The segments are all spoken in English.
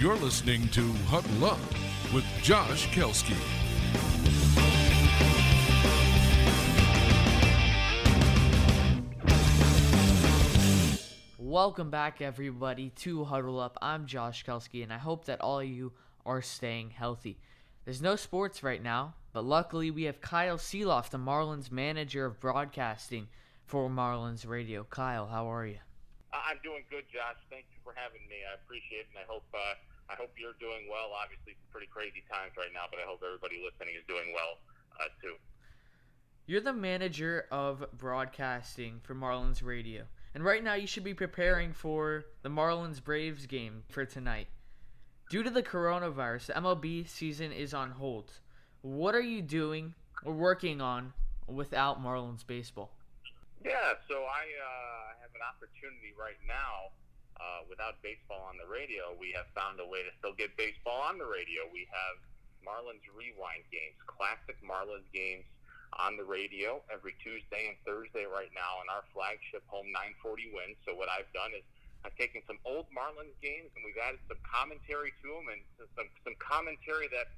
You're listening to Huddle Up with Josh Kelski. Welcome back, everybody, to Huddle Up. I'm Josh Kelski, and I hope that all of you are staying healthy. There's no sports right now, but luckily we have Kyle Sielaff, the Marlins manager of broadcasting for Marlins Radio. Kyle, how are you? I'm doing good, Josh. Thank you for having me. I appreciate it, and I hope you're doing well. Obviously, it's pretty crazy times right now, but I hope everybody listening is doing well, too. You're the manager of broadcasting for Marlins Radio. And right now you should be preparing for the Marlins-Braves game for tonight. Due to the coronavirus, the MLB season is on hold. What are you doing or working on without Marlins baseball? Yeah, so I have an opportunity right now. Without baseball on the radio, we have found a way to still get baseball on the radio. We have Marlins Rewind games, classic Marlins games on the radio every Tuesday and Thursday right now in our flagship home 940 Win. So what I've done is I've taken some old Marlins games and we've added some commentary to them, and some commentary that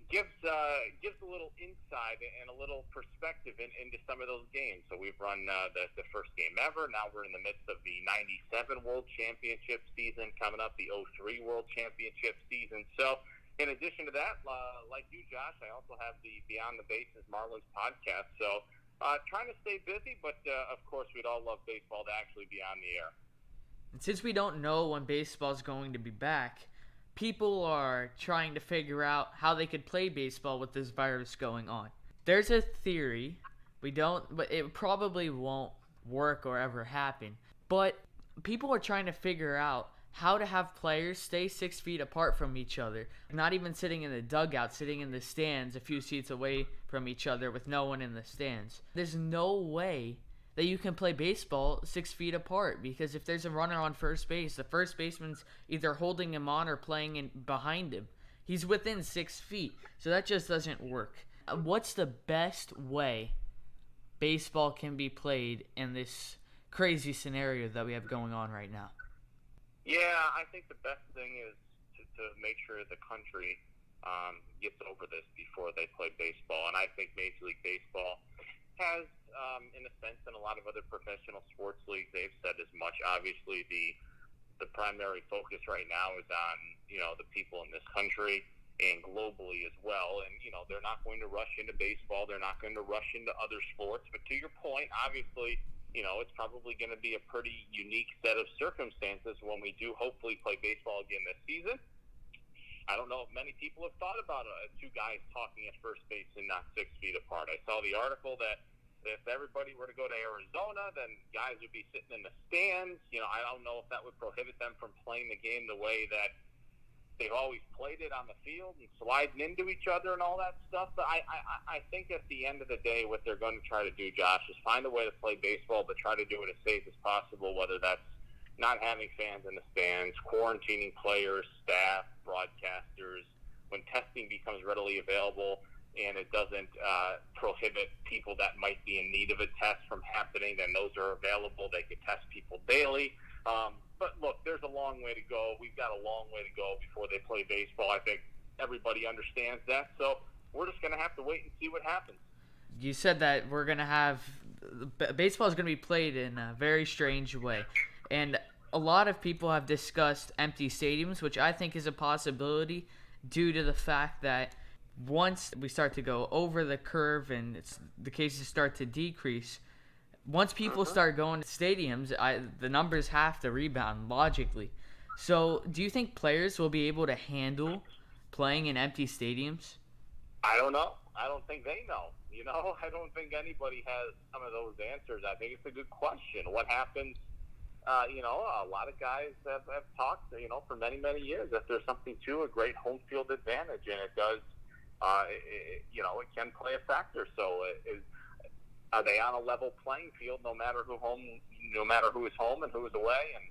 gives a little insight and a little perspective into some of those games. So we've run the first game ever. Now we're in the midst of the 97 World Championship season coming up, the 03 World Championship season. So in addition to that, like you, Josh, I also have the Beyond the Bases Marlins podcast. So trying to stay busy, but of course we'd all love baseball to actually be on the air. And since we don't know when baseball is going to be back, people are trying to figure out how they could play baseball with this virus going on. There's a theory, but it probably won't work or ever happen. But people are trying to figure out how to have players stay 6 feet apart from each other, not even sitting in the dugout, sitting in the stands a few seats away from each other with no one in the stands. There's no way that you can play baseball 6 feet apart, because if there's a runner on first base, the first baseman's either holding him on or playing in behind him. He's within 6 feet, so that just doesn't work. What's the best way baseball can be played in this crazy scenario that we have going on right now? Yeah, I think the best thing is to make sure the country gets over this before they play baseball. And I think Major League Baseball has, in a sense, and a lot of other professional sports leagues, they've said as much. Obviously, the primary focus right now is on, the people in this country and globally as well. And, they're not going to rush into baseball. They're not going to rush into other sports. But to your point, obviously, it's probably going to be a pretty unique set of circumstances when we do hopefully play baseball again this season. I don't know if many people have thought about two guys talking at first base and not 6 feet apart. I saw the article that if everybody were to go to Arizona, then guys would be sitting in the stands. I don't know if that would prohibit them from playing the game the way that they've always played it on the field and sliding into each other and all that stuff. But I think at the end of the day, what they're going to try to do, Josh, is find a way to play baseball, but try to do it as safe as possible, whether that's not having fans in the stands, quarantining players, staff, broadcasters, when testing becomes readily available and it doesn't prohibit people that might be in need of a test from happening, then those are available. They could test people daily. But look, there's a long way to go. We've got a long way to go before they play baseball. I think everybody understands that. So we're just going to have to wait and see what happens. You said that we're going to have baseball is going to be played in a very strange way. And a lot of people have discussed empty stadiums, which I think is a possibility due to the fact that once we start to go over the curve and the cases start to decrease, once people start going to stadiums, the numbers have to rebound logically. So do you think players will be able to handle playing in empty stadiums? I don't know. I don't think they know. I don't think anybody has some of those answers. I think it's a good question. What happens? A lot of guys have talked, for many, many years that there's something to a great home field advantage, and it does, it can play a factor. So are they on a level playing field no matter who is home and who is away, and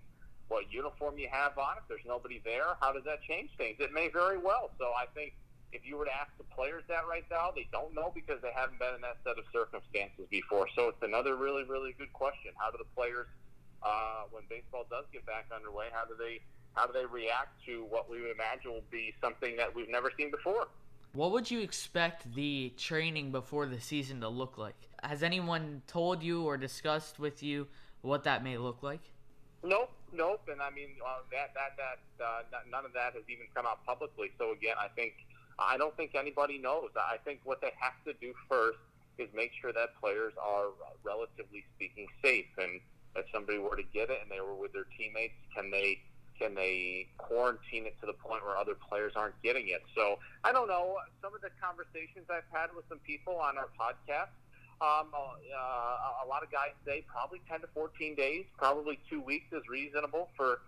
what uniform you have on? If there's nobody there, how does that change things? It may very well. So I think if you were to ask the players that right now, they don't know because they haven't been in that set of circumstances before. So it's another really, really good question. How do the players, when baseball does get back underway, how do they How do they react to what we would imagine will be something that we've never seen before? What would you expect the training before the season to look like? Has anyone told you or discussed with you what that may look like? Nope. And I mean, none of that has even come out publicly. So again, I don't think anybody knows. I think what they have to do first is make sure that players are, relatively speaking, safe. And if somebody were to get it and they were with their teammates, can they quarantine it to the point where other players aren't getting it? So I don't know. Some of the conversations I've had with some people on our podcast, a lot of guys say probably 10 to 14 days, probably 2 weeks is reasonable for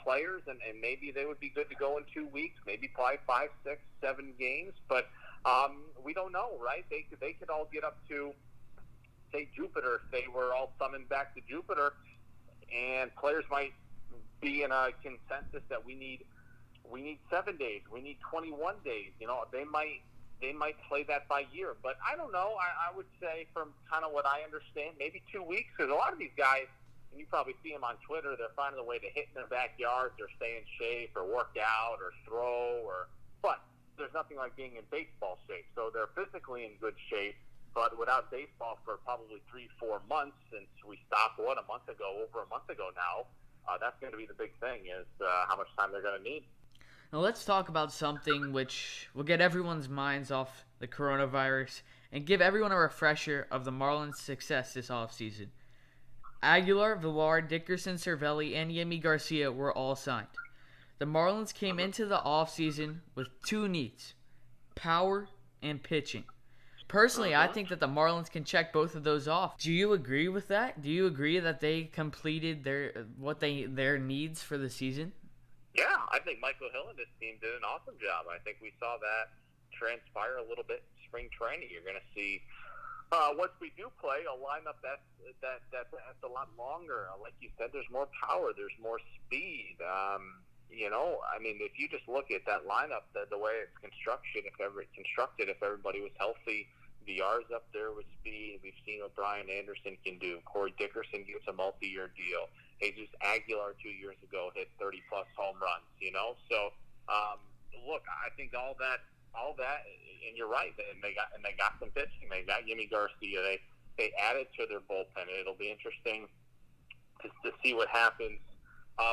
players, and maybe they would be good to go in 2 weeks, maybe probably 5, 6, 7 games. But we don't know, right? They could all get up to, say, Jupiter, if they were all summoned back to Jupiter, and players might be in a consensus that we need 7 days, we need 21 days. They might play that by year, but I don't know. I would say, from kind of what I understand, maybe 2 weeks, because a lot of these guys, and you probably see them on Twitter, they're finding a way to hit in their backyards or stay in shape or work out or throw, but there's nothing like being in baseball shape. So they're physically in good shape, but without baseball for probably 3-4 months since we stopped, over a month ago now, that's going to be the big thing, is how much time they're going to need. Now let's talk about something which will get everyone's minds off the coronavirus and give everyone a refresher of the Marlins' success this offseason. Aguilar, Villar, Dickerson, Cervelli, and Yimi Garcia were all signed. The Marlins came into the offseason with 2 needs: power and pitching. Personally, I think that the Marlins can check both of those off. Do you agree with that? Do you agree that they completed their needs for the season? Yeah, I think Michael Hill and his team did an awesome job. I think we saw that transpire a little bit in spring training. You're going to see, once we do play, a lineup that's a lot longer. Like you said, there's more power, there's more speed. If you just look at that lineup, the way it's constructed, if everybody was healthy, VR's up there with speed. We've seen what Brian Anderson can do. Corey Dickerson gets a multi-year deal. Jesus Aguilar 2 years ago hit 30-plus home runs. So look, I think all that, and you're right. They got some pitching. They got Yimi Garcia. They added to their bullpen. It'll be interesting to see what happens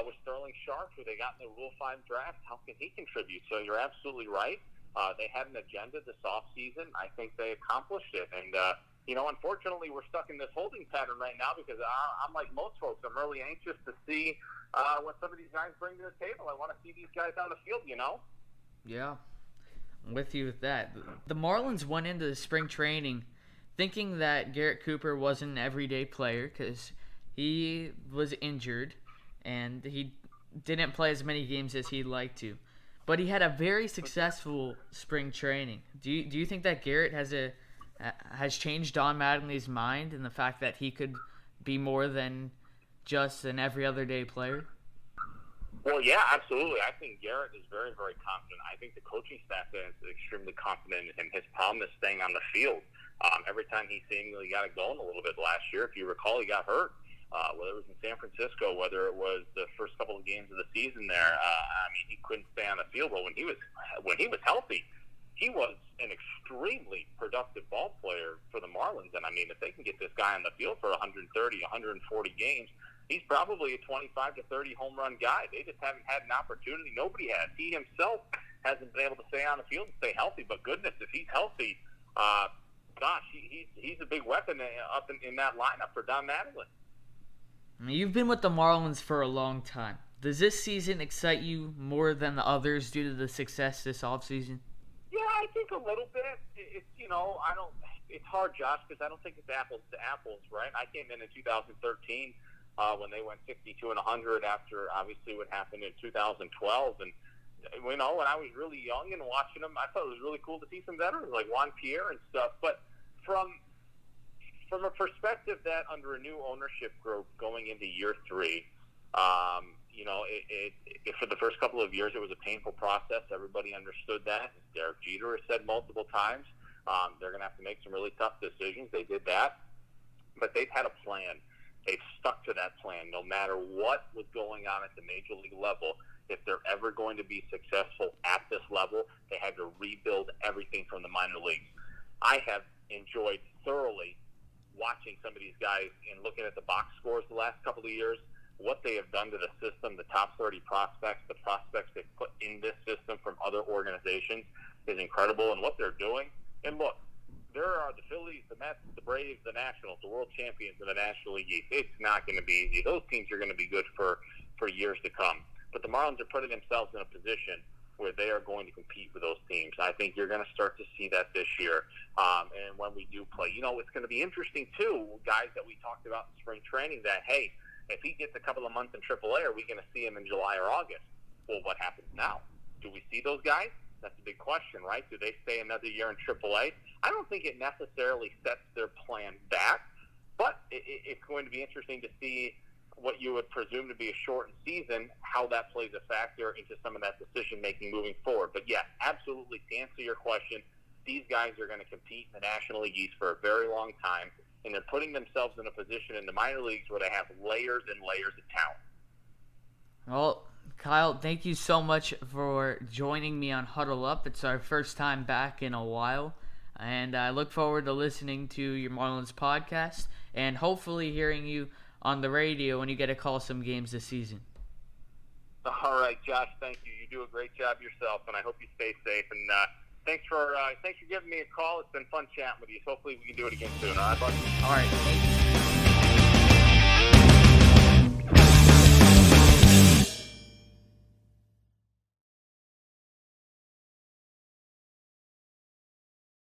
with Sterling Sharp, who they got in the Rule 5 draft. How can he contribute? So you're absolutely right. They had an agenda this offseason. I think they accomplished it. And, unfortunately, we're stuck in this holding pattern right now because I'm like most folks. I'm really anxious to see what some of these guys bring to the table. I want to see these guys on the field, Yeah, I'm with you with that. The Marlins went into the spring training thinking that Garrett Cooper was an everyday player because he was injured and he didn't play as many games as he'd like to. But he had a very successful spring training. Do you think that Garrett has changed Don Mattingly's mind in the fact that he could be more than just an every other day player? Well, yeah, absolutely. I think Garrett is very, very confident. I think the coaching staff is extremely confident in him. His problem is staying on the field. Every time he seemingly got it going a little bit last year, if you recall, he got hurt. Whether it was in San Francisco, whether it was the first couple of games of the season there, he couldn't stay on the field. But when he was healthy, he was an extremely productive ball player for the Marlins. And if they can get this guy on the field for 130, 140 games, he's probably a 25 to 30 home run guy. They just haven't had an opportunity. Nobody has. He himself hasn't been able to stay on the field and stay healthy. But goodness, if he's healthy, he's a big weapon up in that lineup for Don Mattingly. You've been with the Marlins for a long time. Does this season excite you more than the others due to the success this offseason? Yeah, I think a little bit. It's hard, Josh, because I don't think it's apples to apples, right? I came in 2013 when they went 62 and 100 after obviously what happened in 2012, and when I was really young and watching them, I thought it was really cool to see some veterans like Juan Pierre and stuff. But from a perspective that under a new ownership group going into year 3, for the first couple of years it was a painful process. Everybody understood that. Derek Jeter has said multiple times they're going to have to make some really tough decisions. They did that, but they've had a plan. They've stuck to that plan no matter what was going on at the major league level. if they're ever going to be successful at this level, they had to rebuild everything from the minor leagues. I have enjoyed thoroughly watching some of these guys and looking at the box scores the last couple of years, what they have done to the system, the top 30 prospects, the prospects they've put in this system from other organizations is incredible, and what they're doing. And look, there are the Phillies, the Mets, the Braves, the Nationals, the world champions in the National League East. It's not going to be easy. Those teams are going to be good for years to come. But the Marlins are putting themselves in a position where they are going to compete with those teams. I think you're going to start to see that this year. And when we do play, it's going to be interesting too, guys that we talked about in spring training, that, hey, if he gets a couple of months in AAA, are we going to see him in July or August? Well, what happens now? Do we see those guys? That's a big question, right? Do they stay another year in AAA? I don't think it necessarily sets their plan back, but it's going to be interesting to see what you would presume to be a shortened season, how that plays a factor into some of that decision-making moving forward. But, yeah, absolutely, to answer your question, these guys are going to compete in the National League East for a very long time, and they're putting themselves in a position in the minor leagues where they have layers and layers of talent. Well, Kyle, thank you so much for joining me on Huddle Up. It's our first time back in a while, and I look forward to listening to your Marlins podcast and hopefully hearing you on the radio when you get to call some games this season. All right, Josh, thank you. You do a great job yourself, and I hope you stay safe. And thanks for giving me a call. It's been fun chatting with you. Hopefully we can do it again soon. All right, buddy? All right, thank you.